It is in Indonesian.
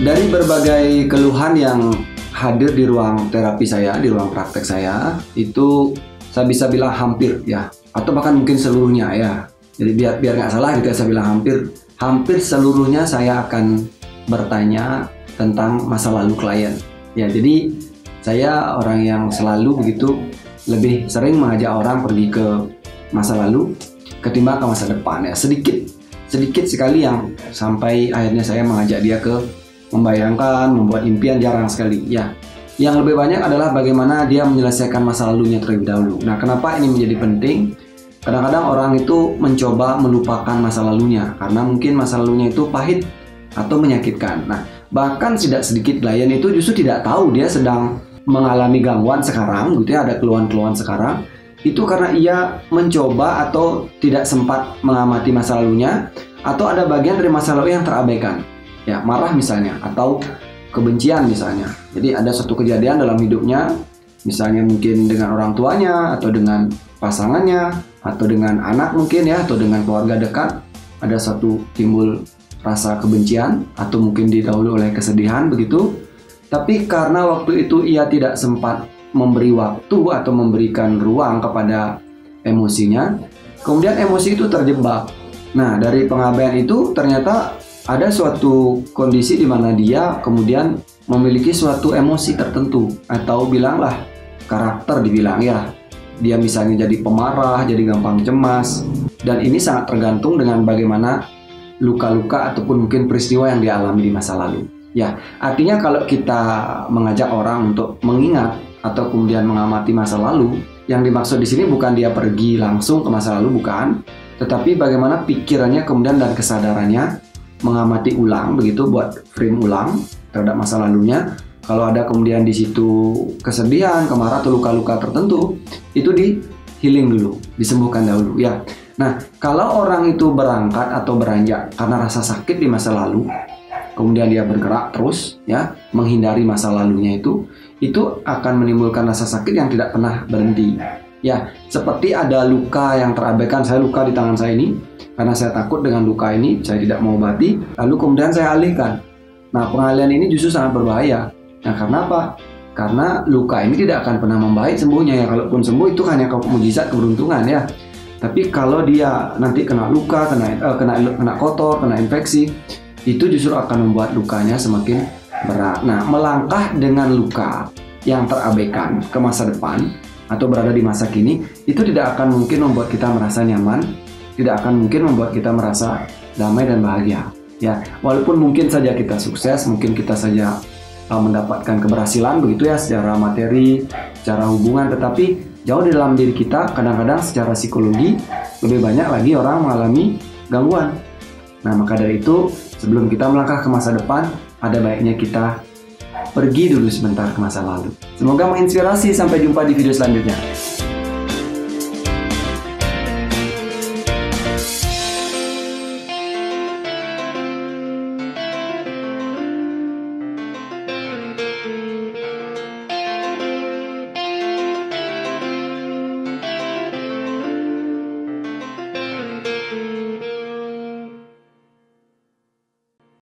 Dari berbagai keluhan yang hadir di ruang terapi saya, di ruang praktek saya, itu saya bisa bilang hampir ya, atau bahkan mungkin seluruhnya ya. Jadi biar nggak salah gitu ya, saya bilang hampir seluruhnya saya akan bertanya tentang masa lalu klien. Ya, jadi saya orang yang selalu begitu lebih sering mengajak orang pergi ke masa lalu ketimbang ke masa depan ya. Sedikit sekali yang sampai akhirnya saya mengajak dia ke membayangkan, membuat impian, jarang sekali ya. Yang lebih banyak adalah bagaimana dia menyelesaikan masa lalunya terlebih dahulu. Nah, kenapa ini menjadi penting? Kadang-kadang orang itu mencoba melupakan masa lalunya karena mungkin masa lalunya itu pahit atau menyakitkan. Nah, bahkan tidak sedikit klien itu justru tidak tahu dia sedang mengalami gangguan sekarang gitu ya, ada keluhan-keluhan sekarang. Itu karena ia mencoba atau tidak sempat mengamati masa lalunya, atau ada bagian dari masa lalu yang terabaikan. Ya, marah misalnya, atau kebencian misalnya. Jadi ada suatu kejadian dalam hidupnya, misalnya mungkin dengan orang tuanya, atau dengan pasangannya, atau dengan anak mungkin ya, atau dengan keluarga dekat, ada satu timbul rasa kebencian, atau mungkin didahului oleh kesedihan begitu. Tapi karena waktu itu ia tidak sempat memberi waktu atau memberikan ruang kepada emosinya, kemudian emosi itu terjebak. Nah, dari pengabaian itu ternyata ada suatu kondisi di mana dia kemudian memiliki suatu emosi tertentu, atau bilanglah karakter dibilang ya. Dia misalnya jadi pemarah, jadi gampang cemas, dan ini sangat tergantung dengan bagaimana luka-luka ataupun mungkin peristiwa yang dialami di masa lalu. Ya, artinya kalau kita mengajak orang untuk mengingat atau kemudian mengamati masa lalu, yang dimaksud di sini bukan dia pergi langsung ke masa lalu, bukan, tetapi bagaimana pikirannya kemudian dan kesadarannya mengamati ulang begitu, buat frame ulang terhadap masa lalunya. Kalau ada kemudian di situ kesedihan, kemarahan atau luka-luka tertentu, itu di healing dulu, disembuhkan dahulu ya. Nah, kalau orang itu berangkat atau beranjak karena rasa sakit di masa lalu, kemudian dia bergerak terus ya, menghindari masa lalunya itu akan menimbulkan rasa sakit yang tidak pernah berhenti. Ya, seperti ada luka yang terabaikan. Saya luka di tangan saya ini, karena saya takut dengan luka ini, saya tidak mau obati, lalu kemudian saya alihkan. Nah, pengalihan ini justru sangat berbahaya. Nah, karena apa? Karena luka ini tidak akan pernah membaik sembuhnya ya. Kalaupun sembuh itu hanya mukjizat keberuntungan ya. Tapi kalau dia nanti kena luka, kena kotor, kena infeksi, itu justru akan membuat lukanya semakin berat. Nah, melangkah dengan luka yang terabaikan ke masa depan atau berada di masa kini, itu tidak akan mungkin membuat kita merasa nyaman, tidak akan mungkin membuat kita merasa damai dan bahagia. Ya, walaupun mungkin saja kita sukses, mungkin kita saja mendapatkan keberhasilan begitu ya, secara materi, secara hubungan, tetapi jauh di dalam diri kita kadang-kadang secara psikologi lebih banyak lagi orang mengalami gangguan. Nah, maka dari itu sebelum kita melangkah ke masa depan, ada baiknya kita pergi dulu sebentar ke masa lalu. Semoga menginspirasi. Sampai jumpa di video selanjutnya.